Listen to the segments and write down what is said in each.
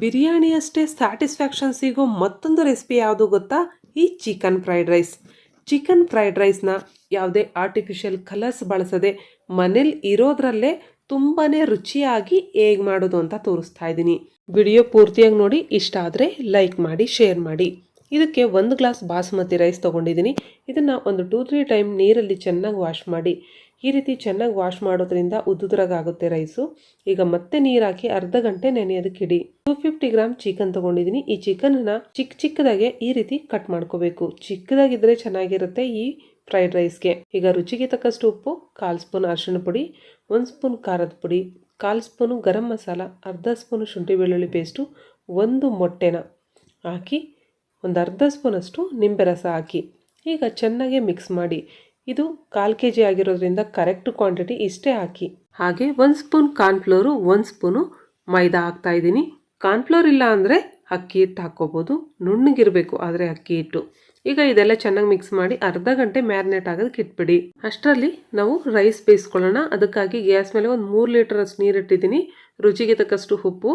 ಬಿರಿಯಾನಿಯಷ್ಟೇ satisfaction ಸಿಗೋ ಮತ್ತೊಂದು recipe ಯಾವುದು ಗೊತ್ತಾ? ಈ chicken fried rice. Chicken fried ರೈಸ್ನ ಯಾವುದೇ ಆರ್ಟಿಫಿಷಿಯಲ್ ಕಲರ್ಸ್ ಬಳಸದೆ ಮನೇಲಿ ಇರೋದ್ರಲ್ಲೇ ತುಂಬಾ ರುಚಿಯಾಗಿ ಹೇಗೆ ಮಾಡೋದು ಅಂತ ತೋರಿಸ್ತಾ ಇದ್ದೀನಿ. ವಿಡಿಯೋ ಪೂರ್ತಿಯಾಗಿ ನೋಡಿ, ಇಷ್ಟ ಆದರೆ ಲೈಕ್ ಮಾಡಿ, ಶೇರ್ ಮಾಡಿ. ಇದಕ್ಕೆ 1 ಗ್ಲಾಸ್ ಬಾಸುಮತಿ ರೈಸ್ ತೊಗೊಂಡಿದ್ದೀನಿ. ಇದನ್ನು ಒಂದು 2-3 ಟೈಮ್ ನೀರಲ್ಲಿ ಚೆನ್ನಾಗಿ ವಾಶ್ ಮಾಡಿ. ಈ ರೀತಿ ಚೆನ್ನಾಗಿ ವಾಶ್ ಮಾಡೋದ್ರಿಂದ ಉದ್ದುದ್ರಾಗುತ್ತೆ ರೈಸು. ಈಗ ಮತ್ತೆ ನೀರು ಹಾಕಿ ಅರ್ಧ ಗಂಟೆ ನೆನೆಯೋದಕ್ಕೆ ಇಡಿ. 250 ಗ್ರಾಮ್ ಚಿಕನ್ ತೊಗೊಂಡಿದ್ದೀನಿ. ಈ ಚಿಕನ್ನ ಚಿಕ್ಕದಾಗೆ ಈ ರೀತಿ ಕಟ್ ಮಾಡ್ಕೋಬೇಕು. ಚಿಕ್ಕದಾಗಿದ್ದರೆ ಚೆನ್ನಾಗಿರುತ್ತೆ ಈ ಫ್ರೈಡ್ ರೈಸ್ಗೆ. ಈಗ ರುಚಿಗೆ ತಕ್ಕಷ್ಟು ಉಪ್ಪು, 1/4 ಸ್ಪೂನ್ ಅರಿಶಿಣ ಪುಡಿ, 1 ಸ್ಪೂನ್ ಖಾರದ ಪುಡಿ, 1/4 ಸ್ಪೂನು ಗರಂ ಮಸಾಲ, ಅರ್ಧ ಸ್ಪೂನು ಶುಂಠಿ ಬೆಳ್ಳುಳ್ಳಿ ಪೇಸ್ಟು, 1 ಮೊಟ್ಟೆನ ಹಾಕಿ ಒಂದು ಅರ್ಧ ಸ್ಪೂನಷ್ಟು ನಿಂಬೆ ರಸ ಹಾಕಿ ಈಗ ಚೆನ್ನಾಗಿ ಮಿಕ್ಸ್ ಮಾಡಿ. ಇದು 1/4 kg ಆಗಿರೋದ್ರಿಂದ ಕರೆಕ್ಟ್ ಕ್ವಾಂಟಿಟಿ ಇಷ್ಟೇ ಹಾಕಿ. ಹಾಗೆ 1 ಸ್ಪೂನ್ ಕಾರ್ನ್ಫ್ಲೋರು, 1 ಸ್ಪೂನು ಮೈದಾ ಹಾಕ್ತಾ ಇದ್ದೀನಿ. ಕಾರ್ನ್ಫ್ಲೋರ್ ಇಲ್ಲ ಅಂದರೆ ಅಕ್ಕಿ ಹಿಟ್ಟು ಹಾಕ್ಕೋಬೋದು, ನುಣ್ಣಗಿರಬೇಕು ಆದರೆ ಅಕ್ಕಿ ಹಿಟ್ಟು. ಈಗ ಇದೆಲ್ಲ ಚೆನ್ನಾಗಿ ಮಿಕ್ಸ್ ಮಾಡಿ ಅರ್ಧ ಗಂಟೆ ಮ್ಯಾರಿನೇಟ್ ಆಗೋದಕ್ಕೆ ಇಟ್ಬಿಡಿ. ಅಷ್ಟರಲ್ಲಿ ನಾವು ರೈಸ್ ಬೇಯಿಸ್ಕೊಳ್ಳೋಣ. ಅದಕ್ಕಾಗಿ ಗ್ಯಾಸ್ ಮೇಲೆ ಒಂದು 3 ಲೀಟರಷ್ಟು ನೀರು ಇಟ್ಟಿದ್ದೀನಿ. ರುಚಿಗೆ ತಕ್ಕಷ್ಟು ಉಪ್ಪು,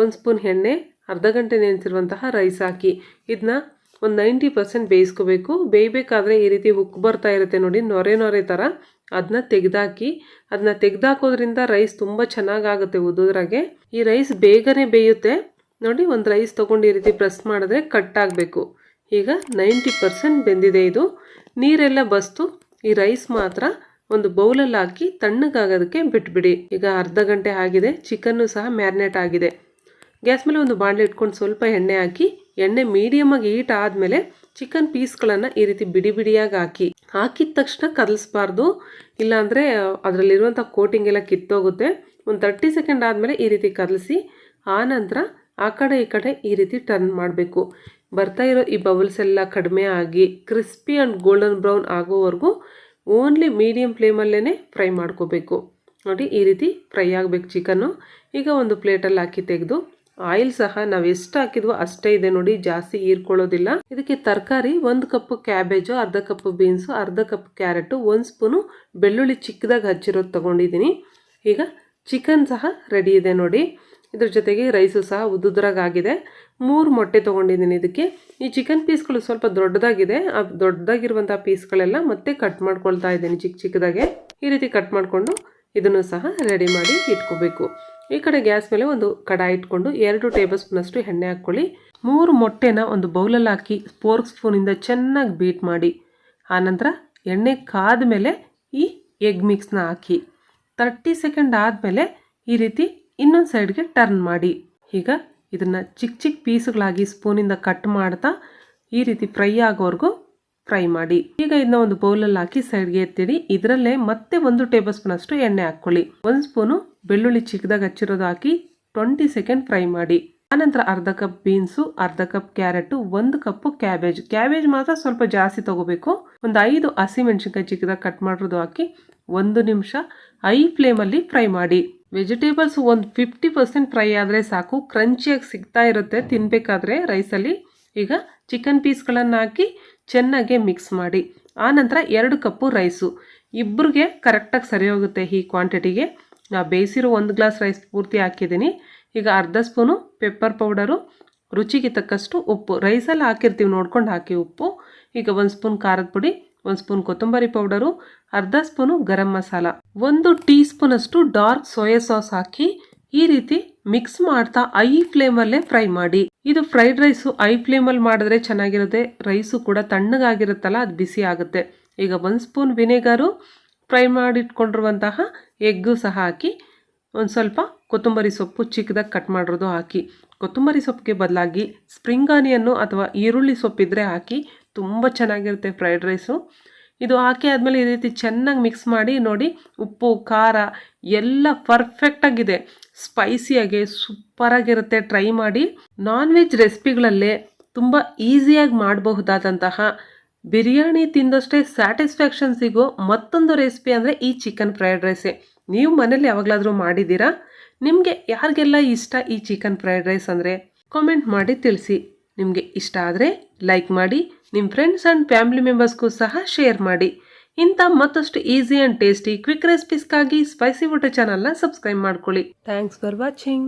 1 ಸ್ಪೂನ್ ಎಣ್ಣೆ, ಅರ್ಧ ಗಂಟೆ ನೆನೆಸಿರುವಂತಹ ರೈಸ್ ಹಾಕಿ ಇದನ್ನ ಒಂದು 90% ಬೇಯಿಸ್ಕೋಬೇಕು. ಬೇಯಬೇಕಾದ್ರೆ ಈ ರೀತಿ ಉಕ್ಕು ಬರ್ತಾ ಇರುತ್ತೆ ನೋಡಿ, ನೊರೆ ಥರ. ಅದನ್ನ ತೆಗೆದಾಕಿ. ಅದನ್ನ ತೆಗೆದಾಕೋದ್ರಿಂದ ರೈಸ್ ತುಂಬ ಚೆನ್ನಾಗಾಗುತ್ತೆ ಉದ್ದುದ್ರಾಗೆ. ಈ ರೈಸ್ ಬೇಗನೆ ಬೇಯುತ್ತೆ ನೋಡಿ. ಒಂದು ರೈಸ್ ತೊಗೊಂಡು ಈ ರೀತಿ ಪ್ರೆಸ್ ಮಾಡಿದ್ರೆ ಕಟ್ ಆಗಬೇಕು. ಈಗ 90% ಬೆಂದಿದೆ. ಇದು ನೀರೆಲ್ಲ ಬಸ್ತು. ಈ ರೈಸ್ ಮಾತ್ರ ಒಂದು ಬೌಲಲ್ಲಿ ಹಾಕಿ ತಣ್ಣಗಾಗೋದಕ್ಕೆ ಬಿಟ್ಬಿಡಿ. ಈಗ ಅರ್ಧ ಗಂಟೆ ಆಗಿದೆ. ಚಿಕನ್ನು ಸಹ ಮ್ಯಾರಿನೇಟ್ ಆಗಿದೆ. ಗ್ಯಾಸ್ ಮೇಲೆ ಒಂದು ಬಾಣಲೆ ಇಟ್ಕೊಂಡು ಸ್ವಲ್ಪ ಎಣ್ಣೆ ಹಾಕಿ, ಎಣ್ಣೆ ಮೀಡಿಯಮಾಗಿ ಹೀಟ್ ಆದಮೇಲೆ ಚಿಕನ್ ಪೀಸ್ಗಳನ್ನು ಈ ರೀತಿ ಬಿಡಿಯಾಗಿ ಹಾಕಿದ ತಕ್ಷಣ ಕದಲಿಸ್ಬಾರ್ದು, ಇಲ್ಲಾಂದರೆ ಅದರಲ್ಲಿರುವಂಥ ಕೋಟಿಂಗ್ ಎಲ್ಲ ಕಿತ್ತೋಗುತ್ತೆ. ಒಂದು 30 ಸೆಕೆಂಡ್ ಆದಮೇಲೆ ಈ ರೀತಿ ಕದಲಿಸಿ, ಆನಂತರ ಆ ಕಡೆ ಈ ಕಡೆ ಈ ರೀತಿ ಟರ್ನ್ ಮಾಡಬೇಕು. ಬರ್ತಾ ಇರೋ ಈ ಬಬಲ್ಸ್ ಎಲ್ಲ ಕಡಿಮೆ ಆಗಿ ಕ್ರಿಸ್ಪಿ ಆ್ಯಂಡ್ ಗೋಲ್ಡನ್ ಬ್ರೌನ್ ಆಗೋವರೆಗೂ ಓನ್ಲಿ ಮೀಡಿಯಮ್ ಫ್ಲೇಮಲ್ಲೇ ಫ್ರೈ ಮಾಡ್ಕೋಬೇಕು ನೋಡಿ. ಈ ರೀತಿ ಫ್ರೈ ಆಗಬೇಕು ಚಿಕನ್ನು. ಈಗ ಒಂದು ಪ್ಲೇಟಲ್ಲಿ ಹಾಕಿ ತೆಗೆದು, ಆಯಿಲ್ ಸಹ ನಾವು ಎಷ್ಟು ಹಾಕಿದ್ವೋ ಅಷ್ಟೇ ಇದೆ ನೋಡಿ, ಜಾಸ್ತಿ ಹೀರ್ಕೊಳ್ಳೋದಿಲ್ಲ. ಇದಕ್ಕೆ ತರಕಾರಿ 1 ಕಪ್ ಕ್ಯಾಬೇಜು, ಅರ್ಧ ಕಪ್ ಬೀನ್ಸು, ಅರ್ಧ ಕಪ್ ಕ್ಯಾರೆಟು, 1 ಸ್ಪೂನು ಬೆಳ್ಳುಳ್ಳಿ ಚಿಕ್ಕದಾಗಿ ಹಚ್ಚಿರೋದು ತೊಗೊಂಡಿದ್ದೀನಿ. ಈಗ ಚಿಕನ್ ಸಹ ರೆಡಿ ಇದೆ ನೋಡಿ. ಇದ್ರ ಜೊತೆಗೆ ರೈಸು ಸಹ ಉದ್ದುದ್ರಾಗಿದೆ. 3 ಮೊಟ್ಟೆ ತೊಗೊಂಡಿದ್ದೀನಿ. ಇದಕ್ಕೆ ಈ ಚಿಕನ್ ಪೀಸ್ಗಳು ಸ್ವಲ್ಪ ದೊಡ್ಡದಾಗಿದೆ. ಆ ದೊಡ್ಡದಾಗಿರುವಂಥ ಪೀಸ್ಗಳೆಲ್ಲ ಮತ್ತೆ ಕಟ್ ಮಾಡ್ಕೊಳ್ತಾ ಇದ್ದೀನಿ ಚಿಕ್ಕದಾಗೆ. ಈ ರೀತಿ ಕಟ್ ಮಾಡಿಕೊಂಡು ಇದನ್ನು ಸಹ ರೆಡಿ ಮಾಡಿ ಇಟ್ಕೋಬೇಕು. ಈ ಕಡೆ ಗ್ಯಾಸ್ ಮೇಲೆ ಒಂದು ಕಡಾಯಿ ಇಟ್ಕೊಂಡು 2 ಟೇಬಲ್ ಸ್ಪೂನಷ್ಟು ಎಣ್ಣೆ ಹಾಕ್ಕೊಳ್ಳಿ. 3 ಮೊಟ್ಟೆನ ಒಂದು ಬೌಲಲ್ಲಿ ಹಾಕಿ ಫೋರ್ಕ್ ಸ್ಪೂನಿಂದ ಚೆನ್ನಾಗಿ ಬೀಟ್ ಮಾಡಿ. ಆನಂತರ ಎಣ್ಣೆ ಕಾದ ಮೇಲೆ ಈ ಎಗ್ ಮಿಕ್ಸ್ನ ಹಾಕಿ 30 ಸೆಕೆಂಡ್ ಆದಮೇಲೆ ಈ ರೀತಿ ಇನ್ನೊಂದು ಸೈಡ್ಗೆ ಟರ್ನ್ ಮಾಡಿ. ಈಗ ಇದನ್ನು ಚಿಕ್ಕ ಪೀಸ್ಗಳಾಗಿ ಸ್ಪೂನಿಂದ ಕಟ್ ಮಾಡ್ತಾ ಈ ರೀತಿ ಫ್ರೈ ಆಗೋವರೆಗೂ ಫ್ರೈ ಮಾಡಿ. ಈಗ ಇದನ್ನ ಒಂದು ಬೌಲಲ್ಲಿ ಹಾಕಿ ಸೈಡ್ಗೆ ಎತ್ತಿಡಿ. ಇದರಲ್ಲೇ ಮತ್ತೆ 1 ಟೇಬಲ್ ಸ್ಪೂನ್ ಅಷ್ಟು ಎಣ್ಣೆ ಹಾಕ್ಕೊಳ್ಳಿ. 1 ಸ್ಪೂನು ಬೆಳ್ಳುಳ್ಳಿ ಚಿಕ್ಕದಾಗಿ ಹಚ್ಚಿರೋದು ಹಾಕಿ 20 ಸೆಕೆಂಡ್ ಫ್ರೈ ಮಾಡಿ. ಆನಂತರ ಅರ್ಧ ಕಪ್ ಬೀನ್ಸು, ಅರ್ಧ ಕಪ್ ಕ್ಯಾರೆಟು, 1 ಕಪ್ ಕ್ಯಾಬೇಜ್ ಮಾತ್ರ ಸ್ವಲ್ಪ ಜಾಸ್ತಿ ತಗೋಬೇಕು. ಒಂದು 5 ಹಸಿಮೆಣಸಿನ್ಕಾಯಿ ಚಿಕ್ಕದಾಗಿ ಕಟ್ ಮಾಡಿರೋದು ಹಾಕಿ 1 ನಿಮಿಷ ಹೈ ಫ್ಲೇಮಲ್ಲಿ ಫ್ರೈ ಮಾಡಿ. ವೆಜಿಟೇಬಲ್ಸ್ ಒಂದು 50% ಫ್ರೈ ಆದರೆ ಸಾಕು, ಕ್ರಂಚಿಯಾಗಿ ಸಿಗ್ತಾ ಇರುತ್ತೆ ತಿನ್ನಬೇಕಾದ್ರೆ ರೈಸಲ್ಲಿ. ಈಗ ಚಿಕನ್ ಪೀಸ್ಗಳನ್ನು ಹಾಕಿ ಚೆನ್ನಾಗಿ ಮಿಕ್ಸ್ ಮಾಡಿ. ಆನಂತರ 2 ಕಪ್ಪು ರೈಸು, ಇಬ್ಬರಿಗೆ ಕರೆಕ್ಟಾಗಿ ಸರಿ ಹೋಗುತ್ತೆ ಈ ಕ್ವಾಂಟಿಟಿಗೆ. ನಾವು ಬೇಯಿಸಿರೋ 1 ಗ್ಲಾಸ್ ರೈಸ್ ಪೂರ್ತಿ ಹಾಕಿದ್ದೀನಿ. ಈಗ ಅರ್ಧ ಸ್ಪೂನು ಪೆಪ್ಪರ್ ಪೌಡರು, ರುಚಿಗೆ ತಕ್ಕಷ್ಟು ಉಪ್ಪು, ರೈಸಲ್ಲಿ ಹಾಕಿರ್ತೀವಿ ನೋಡ್ಕೊಂಡು ಹಾಕಿ ಉಪ್ಪು. ಈಗ 1 ಸ್ಪೂನ್ ಖಾರದ ಪುಡಿ, 1 ಸ್ಪೂನ್ ಕೊತ್ತಂಬರಿ ಪೌಡರು, ಅರ್ಧ ಸ್ಪೂನು ಗರಂ ಮಸಾಲ, 1 ಟೀ ಸ್ಪೂನಷ್ಟು ಡಾರ್ಕ್ ಸೋಯಾ ಸಾಸ್ ಹಾಕಿ ಈ ರೀತಿ ಮಿಕ್ಸ್ ಮಾಡ್ತಾ ಐ ಫ್ಲೇಮಲ್ಲೇ ಫ್ರೈ ಮಾಡಿ. ಇದು ಫ್ರೈಡ್ ರೈಸು ಐ ಫ್ಲೇಮಲ್ಲಿ ಮಾಡಿದ್ರೆ ಚೆನ್ನಾಗಿರುತ್ತೆ. ರೈಸು ಕೂಡ ತಣ್ಣಗಾಗಿರುತ್ತಲ್ಲ, ಅದು ಬಿಸಿ ಆಗುತ್ತೆ. ಈಗ 1 ಸ್ಪೂನ್ ವಿನೆಗರು, ಫ್ರೈ ಮಾಡಿಟ್ಕೊಂಡಿರುವಂತಹ ಎಗ್ಗು ಸಹ ಹಾಕಿ, ಒಂದು ಸ್ವಲ್ಪ ಕೊತ್ತಂಬರಿ ಸೊಪ್ಪು ಚಿಕ್ಕದಾಗಿ ಕಟ್ ಮಾಡಿರೋದು ಹಾಕಿ. ಕೊತ್ತಂಬರಿ ಸೊಪ್ಪಿಗೆ ಬದಲಾಗಿ ಸ್ಪ್ರಿಂಗ್ ಆನಿಯನ್ನು ಅಥವಾ ಈರುಳ್ಳಿ ಸೊಪ್ಪಿದ್ರೆ ಹಾಕಿ, ತುಂಬ ಚೆನ್ನಾಗಿರುತ್ತೆ ಫ್ರೈಡ್ ರೈಸು. ಇದು ಹಾಕಿ ಆದಮೇಲೆ ಈ ರೀತಿ ಚೆನ್ನಾಗಿ ಮಿಕ್ಸ್ ಮಾಡಿ ನೋಡಿ. ಉಪ್ಪು ಖಾರ ಎಲ್ಲ ಪರ್ಫೆಕ್ಟಾಗಿದೆ, ಸ್ಪೈಸಿಯಾಗಿ ಸೂಪರಾಗಿರುತ್ತೆ. ಟ್ರೈ ಮಾಡಿ. ನಾನ್ ವೆಜ್ ರೆಸಿಪಿಗಳಲ್ಲೇ ತುಂಬ ಈಸಿಯಾಗಿ ಮಾಡಬಹುದಾದಂತಹ ಬಿರಿಯಾನಿ ತಿಂದಷ್ಟೇ ಸ್ಯಾಟಿಸ್ಫ್ಯಾಕ್ಷನ್ ಸಿಗೋ ಮತ್ತೊಂದು ರೆಸಿಪಿ ಅಂದರೆ ಈ ಚಿಕನ್ ಫ್ರೈಡ್ ರೈಸೇ. ನೀವು ಮನೇಲಿ ಯಾವಾಗಲಾದರೂ ಮಾಡಿದ್ದೀರಾ? ನಿಮಗೆ ಯಾರಿಗೆಲ್ಲ ಇಷ್ಟ ಈ ಚಿಕನ್ ಫ್ರೈಡ್ ರೈಸ್ ಅಂದರೆ ಕಾಮೆಂಟ್ ಮಾಡಿ ತಿಳಿಸಿ. ನಿಮಗೆ ಇಷ್ಟ ಆದರೆ ಲೈಕ್ ಮಾಡಿ, ನಿಮ್ಮ ಫ್ರೆಂಡ್ಸ್ ಆ್ಯಂಡ್ ಫ್ಯಾಮಿಲಿ ಮೆಂಬರ್ಸ್ಗೂ ಸಹ ಶೇರ್ ಮಾಡಿ. ಇಂಥ ಮತ್ತಷ್ಟು ಈಸಿ ಆ್ಯಂಡ್ ಟೇಸ್ಟಿ ಕ್ವಿಕ್ ರೆಸಿಪೀಸ್ಗಾಗಿ ಸ್ಪೈಸಿ ಊಟ ಚಾನಲ್ನ ಸಬ್ಸ್ಕ್ರೈಬ್ ಮಾಡ್ಕೊಳ್ಳಿ. Thanks for watching.